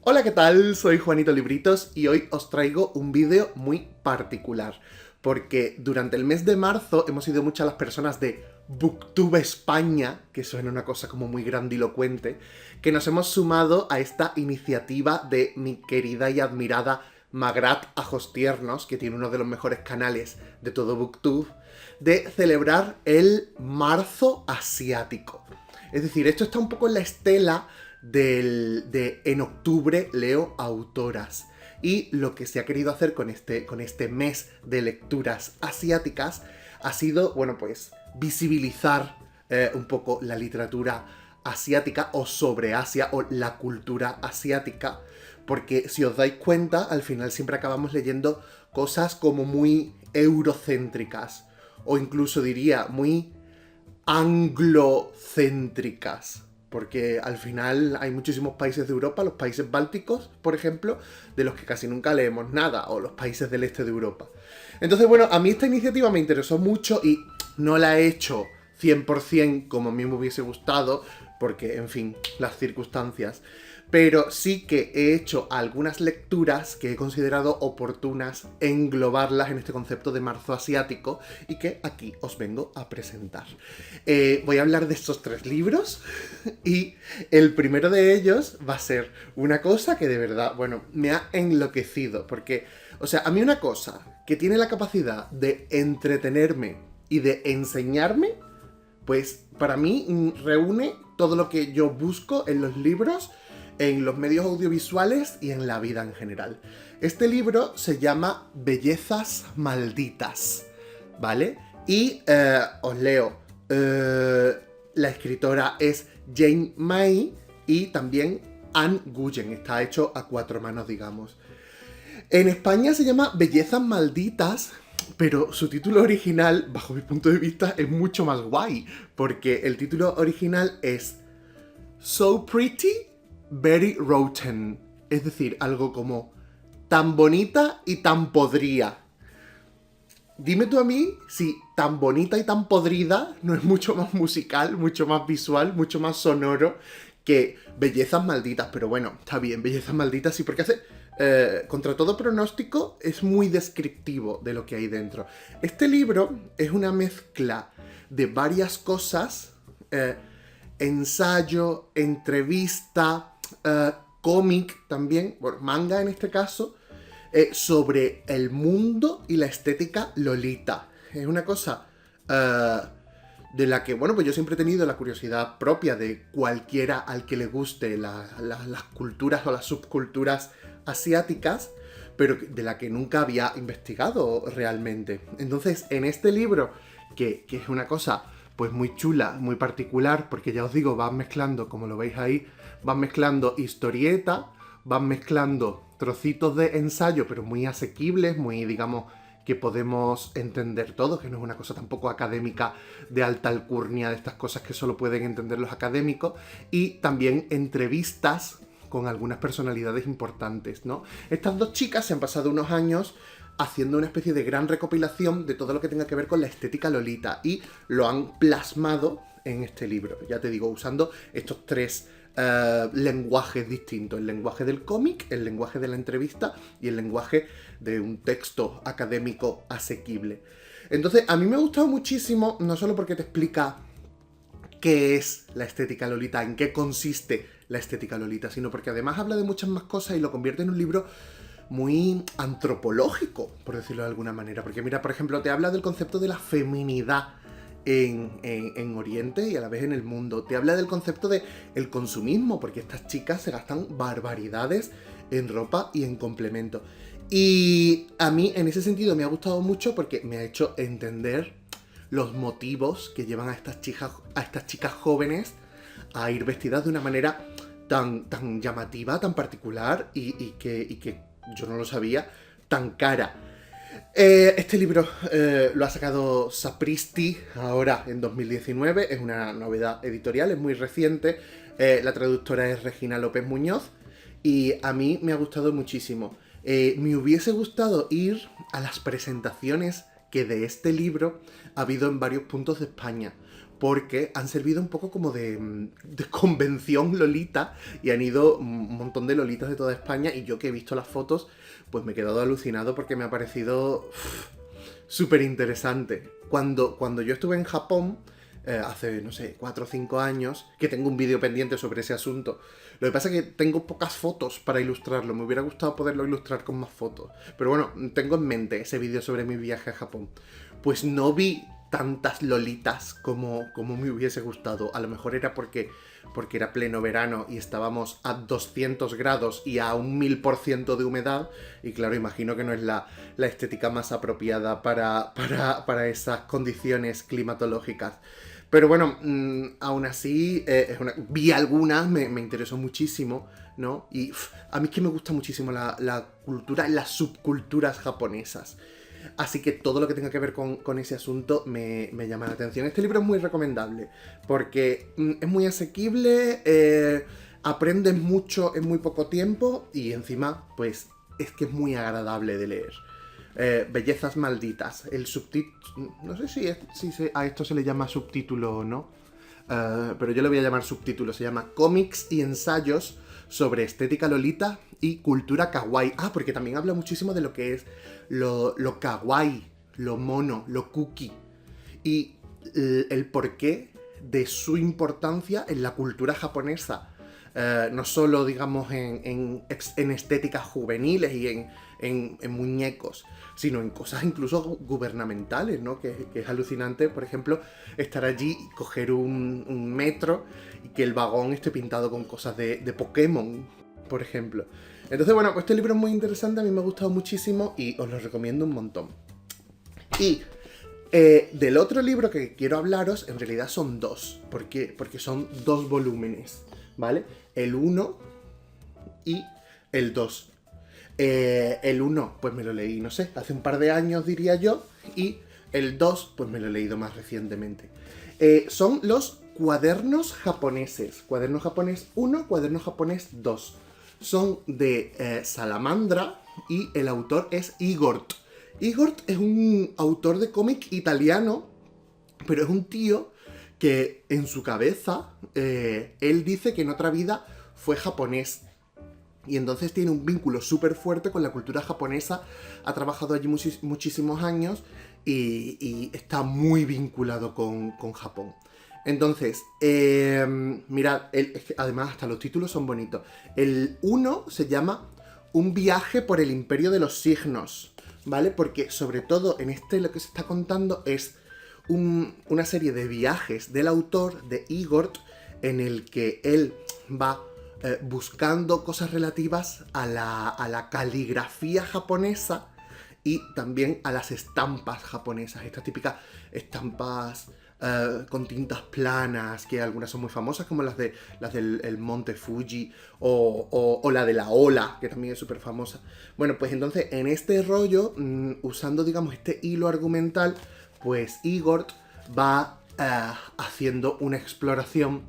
Hola, ¿qué tal? Soy Juanito Libritos y hoy os traigo un vídeo muy particular. Porque durante el mes de marzo hemos sido muchas las personas de Booktube España, que suena una cosa como muy grandilocuente, que nos hemos sumado a esta iniciativa de mi querida y admirada Magrat Ajostiernos, que tiene uno de los mejores canales de todo Booktube, de celebrar el marzo asiático. Es decir, esto está un poco en la estela de en octubre leo autoras. Y lo que se ha querido hacer con este mes de lecturas asiáticas ha sido, bueno, pues visibilizar un poco la literatura asiática o sobre Asia o la cultura asiática, porque si os dais cuenta, al final siempre acabamos leyendo cosas como muy eurocéntricas o incluso diría muy anglocéntricas. Porque al final hay muchísimos países de Europa, los países bálticos, por ejemplo, de los que casi nunca leemos nada, o los países del este de Europa. Entonces, bueno, a mí esta iniciativa me interesó mucho y no la he hecho 100% como a mí me hubiese gustado, porque, en fin, las circunstancias. Pero sí que he hecho algunas lecturas que he considerado oportunas englobarlas en este concepto de marzo asiático y que aquí os vengo a presentar. Voy a hablar de estos 3 libros y el primero de ellos va a ser una cosa que de verdad, bueno, me ha enloquecido porque, o sea, a mí una cosa que tiene la capacidad de entretenerme y de enseñarme, pues para mí reúne todo lo que yo busco en los libros, en los medios audiovisuales y en la vida en general. Este libro se llama Bellezas Malditas, ¿vale? Y os leo. La escritora es Jane Mai y también Anne Guyen. Está hecho a 4 manos, digamos. En España se llama Bellezas Malditas, pero su título original, bajo mi punto de vista, es mucho más guay, porque el título original es So Pretty, Very Rotten. Es decir, algo como tan bonita y tan podrida. Dime tú a mí si tan bonita y tan podrida no es mucho más musical, mucho más visual, mucho más sonoro que Bellezas Malditas. Pero bueno, está bien, Bellezas Malditas sí, porque hace... contra todo pronóstico, es muy descriptivo de lo que hay dentro. Este libro es una mezcla de varias cosas, ensayo, entrevista, cómic también, bueno, manga en este caso, sobre el mundo y la estética lolita. Es una cosa de la que, bueno, pues yo siempre he tenido la curiosidad propia de cualquiera al que le guste las culturas o las subculturas asiáticas, pero de la que nunca había investigado realmente. Entonces, en este libro, que es una cosa pues muy chula, muy particular, porque ya os digo, van mezclando, como lo veis ahí, van mezclando historieta, van mezclando trocitos de ensayo, pero muy asequibles, muy, digamos, que podemos entender todos, que no es una cosa tampoco académica de alta alcurnia, de estas cosas que solo pueden entender los académicos, y también entrevistas con algunas personalidades importantes, ¿no? Estas 2 chicas se han pasado unos años haciendo una especie de gran recopilación de todo lo que tenga que ver con la estética lolita y lo han plasmado en este libro. Ya te digo, usando estos 3 lenguajes distintos. El lenguaje del cómic, el lenguaje de la entrevista y el lenguaje de un texto académico asequible. Entonces, a mí me ha gustado muchísimo, no solo porque te explica qué es la estética lolita, en qué consiste la estética lolita, sino porque además habla de muchas más cosas y lo convierte en un libro muy antropológico, por decirlo de alguna manera. Porque mira, por ejemplo, te habla del concepto de la feminidad en Oriente y a la vez en el mundo. Te habla del concepto de el consumismo, porque estas chicas se gastan barbaridades en ropa y en complementos. Y a mí, en ese sentido, me ha gustado mucho porque me ha hecho entender los motivos que llevan a estas chicas jóvenes a ir vestidas de una manera tan llamativa, tan particular y que yo no lo sabía, tan cara. Este libro lo ha sacado Sapristi ahora en 2019, es una novedad editorial, es muy reciente, la traductora es Regina López Muñoz y a mí me ha gustado muchísimo. Me hubiese gustado ir a las presentaciones que de este libro ha habido en varios puntos de España, porque han servido un poco como de convención lolita y han ido un montón de lolitas de toda España y yo que he visto las fotos, pues me he quedado alucinado porque me ha parecido súper interesante. Cuando yo estuve en Japón, hace, no sé, 4 o 5 años, que tengo un vídeo pendiente sobre ese asunto. Lo que pasa es que tengo pocas fotos para ilustrarlo. Me hubiera gustado poderlo ilustrar con más fotos. Pero bueno, tengo en mente ese vídeo sobre mi viaje a Japón. Pues no vi tantas lolitas como me hubiese gustado. A lo mejor era porque era pleno verano y estábamos a 200 grados y a un 1000% de humedad. Y claro, imagino que no es la estética más apropiada para esas condiciones climatológicas. Pero bueno, aún así, vi algunas, me interesó muchísimo, ¿no? Y a mí es que me gusta muchísimo la cultura, las subculturas japonesas. Así que todo lo que tenga que ver con ese asunto me llama la atención. Este libro es muy recomendable, porque es muy asequible, aprendes mucho en muy poco tiempo y encima, pues, es que es muy agradable de leer. Bellezas malditas. El subtítulo... No sé si a esto se le llama subtítulo o no. Pero yo le voy a llamar subtítulo. Se llama Cómics y ensayos sobre estética lolita y cultura kawaii. Ah, porque también habla muchísimo de lo que es lo kawaii, lo mono, lo cookie. Y el porqué de su importancia en la cultura japonesa. No solo, digamos, en estéticas juveniles y en muñecos, sino en cosas incluso gubernamentales, ¿no? Que es alucinante, por ejemplo, estar allí y coger un metro y que el vagón esté pintado con cosas de Pokémon, por ejemplo. Entonces, bueno, pues este libro es muy interesante, a mí me ha gustado muchísimo y os lo recomiendo un montón. Y del otro libro que quiero hablaros, en realidad son dos. ¿Por qué? Porque son 2 volúmenes, ¿vale? El 1 y el 2. El 1, pues me lo leí, no sé, hace un par de años diría yo, y el 2, pues me lo he leído más recientemente. Son los cuadernos japoneses. Cuaderno japonés 1, cuaderno japonés 2. Son de Salamandra y el autor es Igor. Igor es un autor de cómic italiano, pero es un tío que en su cabeza él dice que en otra vida fue japonés. Y entonces tiene un vínculo súper fuerte con la cultura japonesa, ha trabajado allí muchísimos años y está muy vinculado con Japón. Entonces, mirad, además hasta los títulos son bonitos. El 1 se llama Un viaje por el imperio de los signos, ¿vale? Porque sobre todo en lo que se está contando es una serie de viajes del autor, de Igor, en el que él va buscando cosas relativas a la caligrafía japonesa y también a las estampas japonesas, estas típicas estampas con tintas planas, que algunas son muy famosas, como las del Monte Fuji o la de la ola, que también es súper famosa. Bueno, pues entonces en este rollo, usando, digamos, este hilo argumental, pues Igor va haciendo una exploración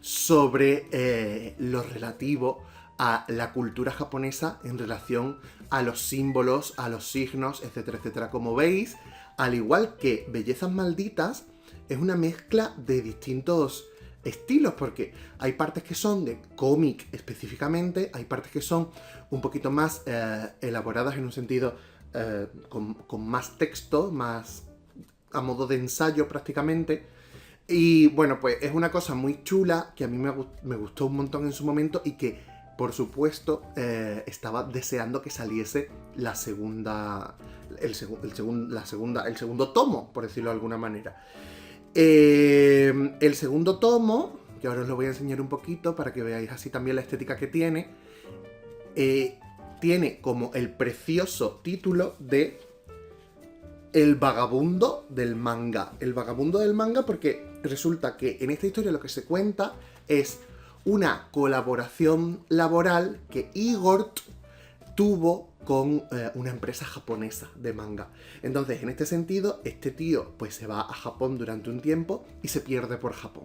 sobre lo relativo a la cultura japonesa en relación a los símbolos, a los signos, etcétera, etcétera. Como veis, al igual que Bellezas Malditas, es una mezcla de distintos estilos, porque hay partes que son de cómic específicamente, hay partes que son un poquito más elaboradas en un sentido con más texto, más a modo de ensayo prácticamente. Y bueno, pues es una cosa muy chula que a mí me gustó un montón en su momento y que, por supuesto, estaba deseando que saliese el segundo tomo, por decirlo de alguna manera. El segundo tomo, que ahora os lo voy a enseñar un poquito para que veáis así también la estética que tiene, tiene como el precioso título de El vagabundo del manga. El vagabundo del manga porque resulta que en esta historia lo que se cuenta es una colaboración laboral que Igor tuvo con una empresa japonesa de manga. Entonces, en este sentido, este tío pues se va a Japón durante un tiempo y se pierde por Japón.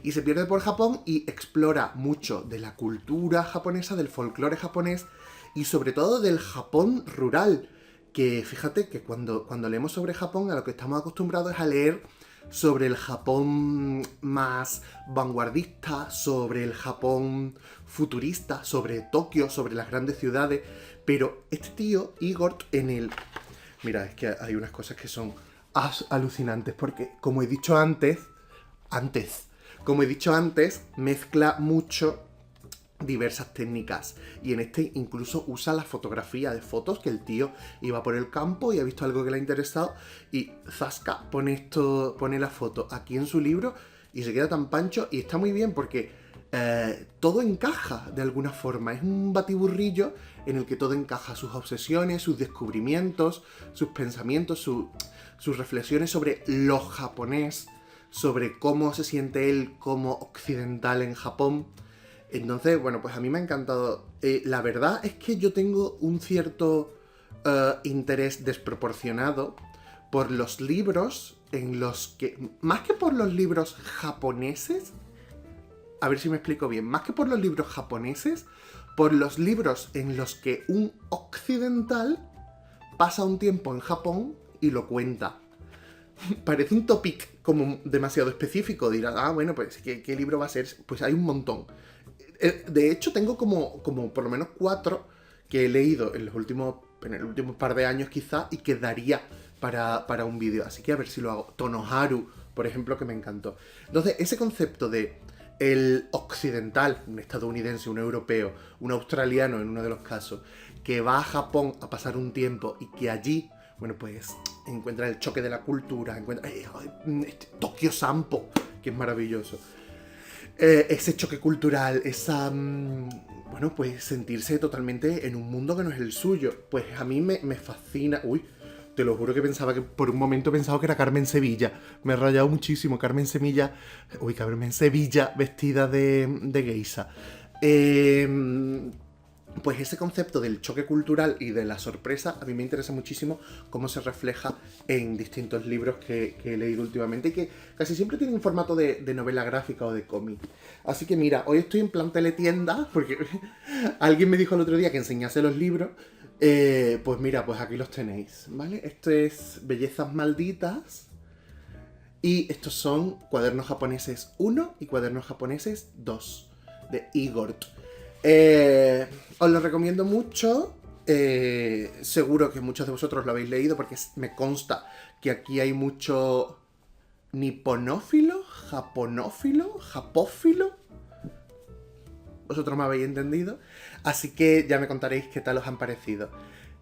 Y se pierde por Japón y explora mucho de la cultura japonesa, del folclore japonés y sobre todo del Japón rural. Que fíjate que cuando leemos sobre Japón a lo que estamos acostumbrados es a leer sobre el Japón más vanguardista, sobre el Japón futurista, sobre Tokio, sobre las grandes ciudades. Pero este tío, Igor, en el... Mira, es que hay unas cosas que son alucinantes, porque como he dicho antes, mezcla mucho diversas técnicas, y en este incluso usa la fotografía de fotos, que el tío iba por el campo y ha visto algo que le ha interesado y zasca, pone la foto aquí en su libro y se queda tan pancho, y está muy bien porque todo encaja de alguna forma. Es un batiburrillo en el que todo encaja: sus obsesiones, sus descubrimientos, sus pensamientos, sus reflexiones sobre lo japonés, sobre cómo se siente él como occidental en Japón. Entonces, bueno, pues a mí me ha encantado. La verdad es que yo tengo un cierto interés desproporcionado por los libros en los que, más que por los libros japoneses, a ver si me explico bien, más que por los libros japoneses, por los libros en los que un occidental pasa un tiempo en Japón y lo cuenta. Parece un topic como demasiado específico. Dirás, bueno, pues ¿qué libro va a ser? Pues hay un montón. De hecho, tengo como por lo menos 4 que he leído en el último par de años quizá, y que daría para un vídeo. Así que a ver si lo hago. Tonoharu, por ejemplo, que me encantó. Entonces, ese concepto de el occidental, un estadounidense, un europeo, un australiano en uno de los casos, que va a Japón a pasar un tiempo y que allí, bueno, pues encuentra el choque de la cultura, encuentra Tokyo Sampo, que es maravilloso. Ese choque cultural, bueno, pues sentirse totalmente en un mundo que no es el suyo. Pues a mí me fascina. Uy, te lo juro que por un momento pensaba que era Carmen Sevilla. Me he rayado muchísimo. Carmen Sevilla vestida de geisha. Pues ese concepto del choque cultural y de la sorpresa a mí me interesa muchísimo cómo se refleja en distintos libros que he leído últimamente, y que casi siempre tienen un formato de novela gráfica o de cómic. Así que mira, hoy estoy en plan teletienda porque alguien me dijo el otro día que enseñase los libros. Pues mira, pues aquí los tenéis, ¿vale? Esto es Bellezas Malditas y estos son Cuadernos Japoneses 1 y Cuadernos Japoneses 2 de Igor. Os lo recomiendo mucho. Seguro que muchos de vosotros lo habéis leído porque me consta que aquí hay mucho niponófilo, japonófilo, japófilo. Vosotros me habéis entendido. Así que ya me contaréis qué tal os han parecido.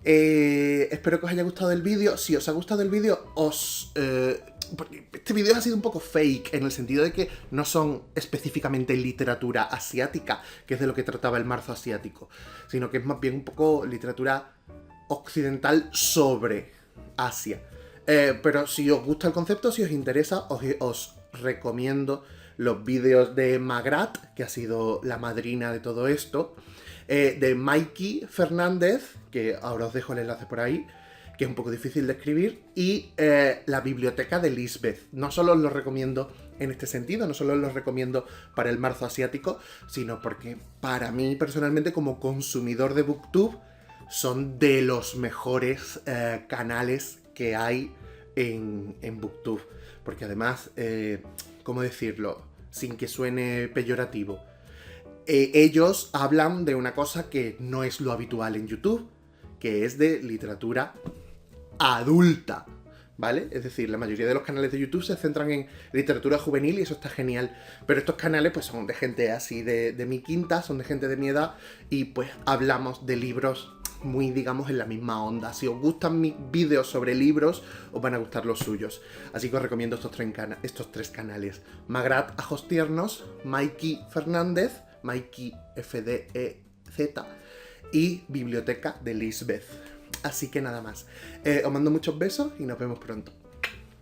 Espero que os haya gustado el vídeo. Si os ha gustado el vídeo, porque este vídeo ha sido un poco fake, en el sentido de que no son específicamente literatura asiática, que es de lo que trataba el marzo asiático, sino que es más bien un poco literatura occidental sobre Asia. Pero si os gusta el concepto, si os interesa, os recomiendo los vídeos de Magrat, que ha sido la madrina de todo esto, de Mikey Fernández, que ahora os dejo el enlace por ahí, que es un poco difícil de escribir, y la biblioteca de Lisbeth. No solo os los recomiendo en este sentido, no solo os los recomiendo para el marzo asiático, sino porque para mí personalmente, como consumidor de BookTube, son de los mejores canales que hay en BookTube. Porque además, ¿cómo decirlo? Sin que suene peyorativo. Ellos hablan de una cosa que no es lo habitual en YouTube, que es de literatura adulta, ¿vale? Es decir, la mayoría de los canales de YouTube se centran en literatura juvenil y eso está genial. Pero estos canales pues son de gente así de mi quinta, son de gente de mi edad, y pues hablamos de libros muy, digamos, en la misma onda. Si os gustan mis vídeos sobre libros, os van a gustar los suyos. Así que os recomiendo estos 3 canales. Magrat Ajos Tiernos, Mikey Fernández, Mikey FDEZ, y Biblioteca de Lisbeth. Así que nada más. Os mando muchos besos y nos vemos pronto.